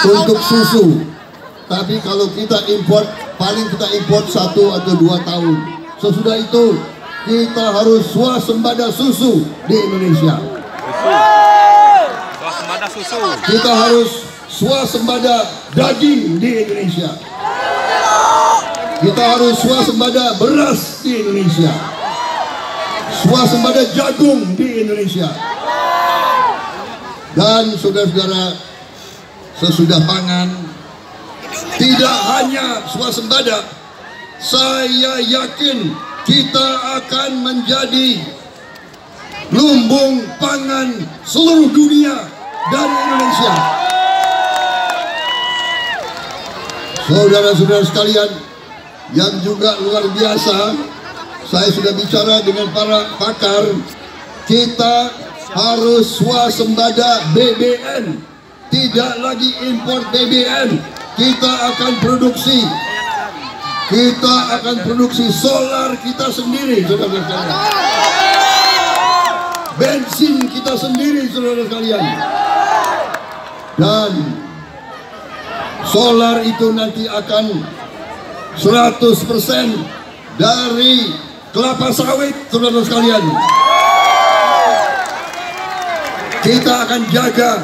untuk susu. Tapi kalau kita import, paling kita import 1 atau 2 tahun. Sesudah itu kita harus swasembada susu di Indonesia. Swasembada susu. Kita harus swasembada daging di Indonesia. Kita harus swasembada beras di Indonesia. Swasembada jagung di Indonesia. Dan saudara-saudara, sesudah pangan, tidak hanya swasembada, saya yakin kita akan menjadi lumbung pangan seluruh dunia dari Indonesia. Saudara-saudara sekalian yang juga luar biasa, saya sudah bicara dengan para pakar, kita harus swasembada BBM, tidak lagi impor BBM. Kita akan produksi solar kita sendiri, saudara sekalian. Bensin kita sendiri, saudara sekalian. Dan solar itu nanti akan 100% dari kelapa sawit, saudara sekalian. Kita akan jaga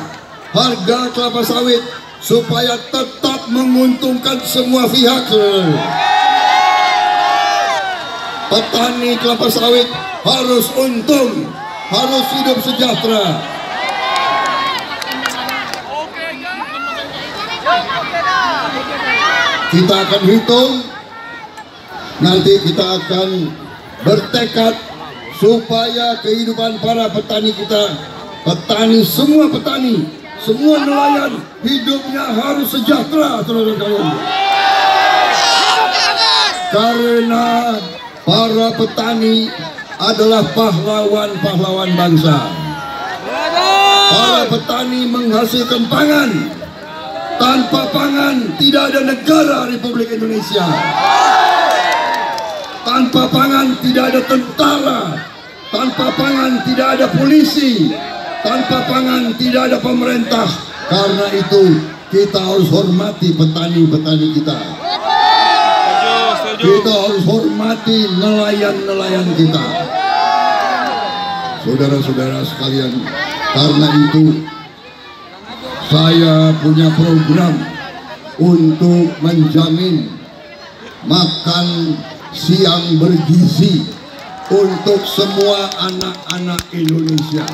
harga kelapa sawit supaya tetap menguntungkan semua pihak. Petani kelapa sawit harus untung, harus hidup sejahtera. Kita akan hitung, nanti kita akan bertekad supaya kehidupan para petani kita, semua nelayan hidupnya harus sejahtera, saudara sekalian. Karena para petani adalah pahlawan-pahlawan bangsa. Para petani menghasilkan pangan. Tanpa pangan tidak ada negara Republik Indonesia. Tanpa pangan tidak ada tentara. Tanpa pangan tidak ada polisi. Tanpa pangan tidak ada pemerintah. Karena itu kita harus hormati petani-petani kita. Kita harus hormati nelayan-nelayan kita. Saudara-saudara sekalian, karena itu saya punya program untuk menjamin makan siang bergizi untuk semua anak-anak Indonesia.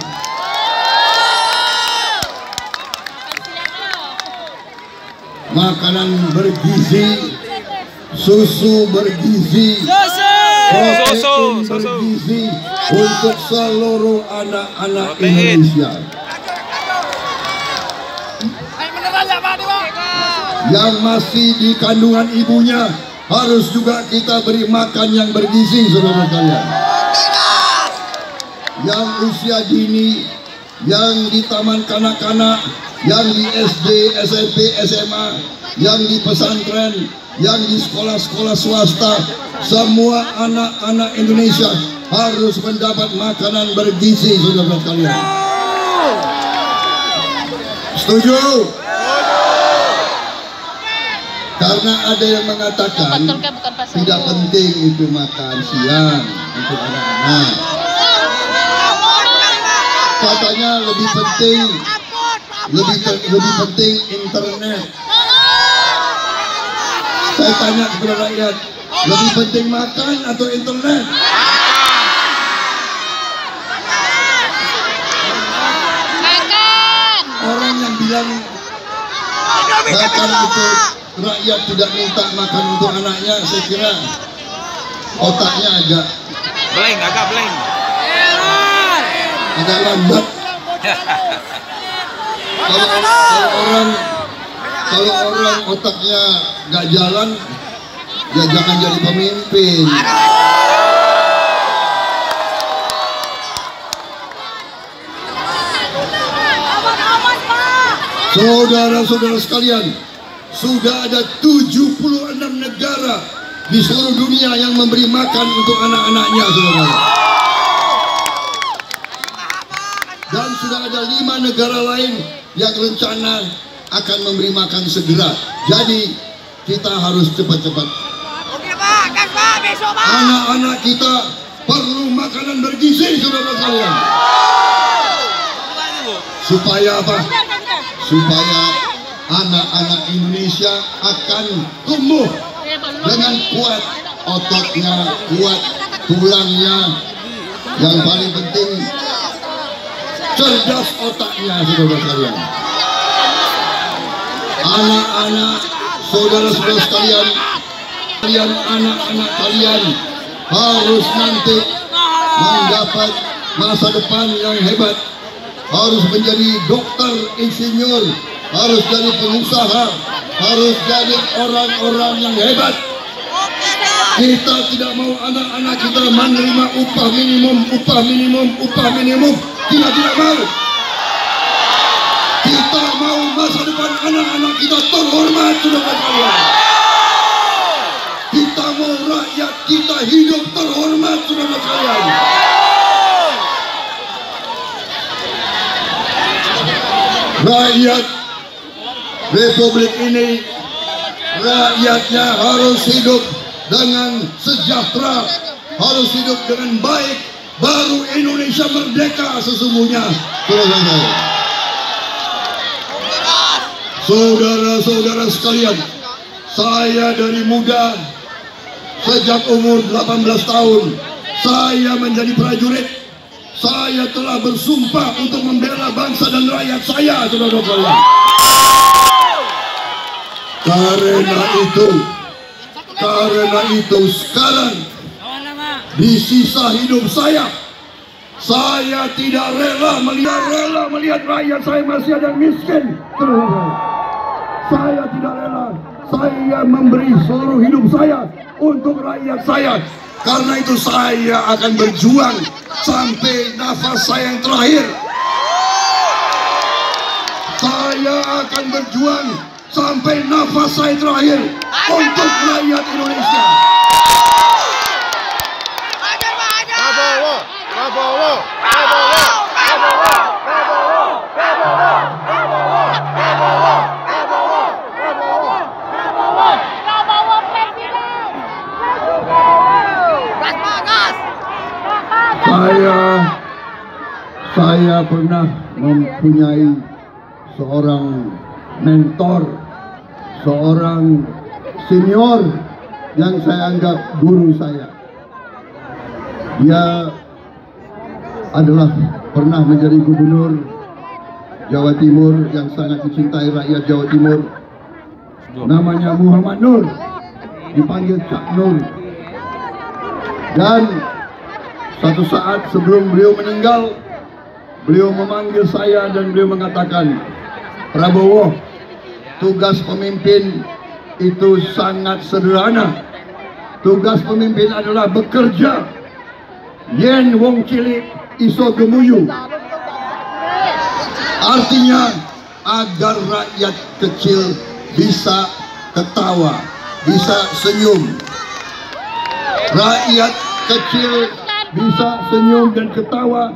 Makanan bergizi, susu bergizi, protein bergizi untuk seluruh anak-anak Indonesia. Yang masih di kandungan ibunya harus juga kita beri makan yang bergizi, saudara sekalian. Yang usia dini, yang di taman kanak-kanak, yang di SD, SMP, SMA, yang di pesantren, yang di sekolah-sekolah swasta, semua anak-anak Indonesia harus mendapat makanan bergizi, saudara sekalian. Setuju? Karena ada yang mengatakan tidak penting itu makan siang untuk anak-anak. Katanya lebih penting internet. Saya tanya kepada rakyat, lebih penting makan atau internet? Orang yang bilang makan itu rakyat tidak minta makan untuk anaknya, saya kira otaknya agak blank, agak lambat. Kalau orang otaknya nggak jalan, ya jangan jadi pemimpin. Saudara-saudara sekalian, sudah ada 76 negara di seluruh dunia yang memberi makan untuk anak-anaknya, saudara. Dan sudah ada 5 negara lain yang rencana akan memberi makan segera. Jadi kita harus cepat-cepat. Oke Pak, kan Pak, besok Pak. Anak-anak kita perlu makanan bergizi, saudara sekalian. Supaya apa? Supaya anak-anak Indonesia akan tumbuh dengan kuat, ototnya kuat, tulangnya, yang paling penting cerdas otaknya, saudara sekalian. Anak-anak, saudara-saudara sekalian, anak-anak kalian harus nanti mendapat masa depan yang hebat, harus menjadi dokter, insinyur, harus jadi pengusaha, harus jadi orang-orang yang hebat. Kita tidak mau anak-anak kita menerima upah minimum. Kita tidak mau. Kita mau masa depan anak-anak kita terhormat, saudara sekalian. Kita mau rakyat kita hidup terhormat, saudara sekalian. Rakyat Republik ini, rakyatnya harus hidup dengan sejahtera, harus hidup dengan baik. Baru Indonesia merdeka sesungguhnya, saudara-saudara. Saudara-saudara sekalian, saya dari muda, sejak umur 18 tahun, saya menjadi prajurit. Saya telah bersumpah untuk membela bangsa dan rakyat saya, saudara-saudara. Karena itu sekarang di sisa hidup saya tidak rela melihat rakyat saya masih ada yang miskin. Saya tidak rela. Saya memberi seluruh hidup saya untuk rakyat saya. Karena itu saya akan berjuang sampai nafas saya yang terakhir. Saya akan berjuang sampai nafas saya terakhir untuk rakyat Indonesia. Saya pernah mempunyai seorang mentor, seorang senior yang saya anggap guru saya. Dia adalah pernah menjadi gubernur Jawa Timur yang sangat dicintai rakyat Jawa Timur. Namanya Muhammad Nur, dipanggil Cak Nur. Dan satu saat sebelum beliau meninggal, beliau memanggil saya dan beliau mengatakan, Prabowo, tugas pemimpin itu sangat sederhana. Tugas pemimpin adalah bekerja. Yen wong cilik iso gemuyu. Artinya agar rakyat kecil bisa ketawa, bisa senyum. Rakyat kecil bisa senyum dan ketawa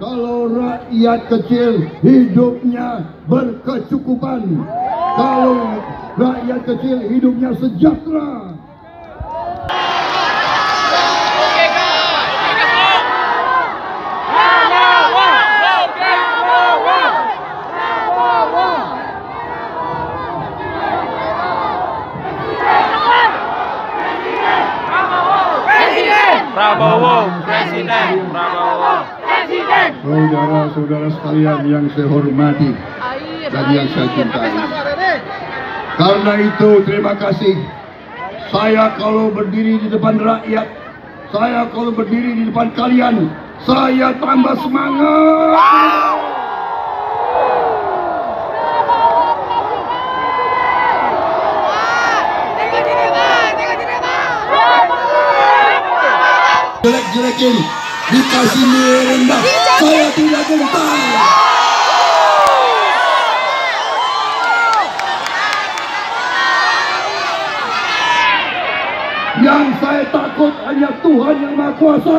kalau rakyat kecil hidupnya berkecukupan, kalau rakyat kecil hidupnya sejahtera. Prabowo Presiden, Prabowo Presiden. Saudara-saudara sekalian yang saya hormati dan yang saya cintai. Karena itu terima kasih. Saya kalau berdiri di depan rakyat, saya kalau berdiri di depan kalian, saya tambah semangat. Jelek-jelekin, dikasih nilai rendah, saya tidak gentar. Yang saya takut hanya Tuhan yang Maha Kuasa.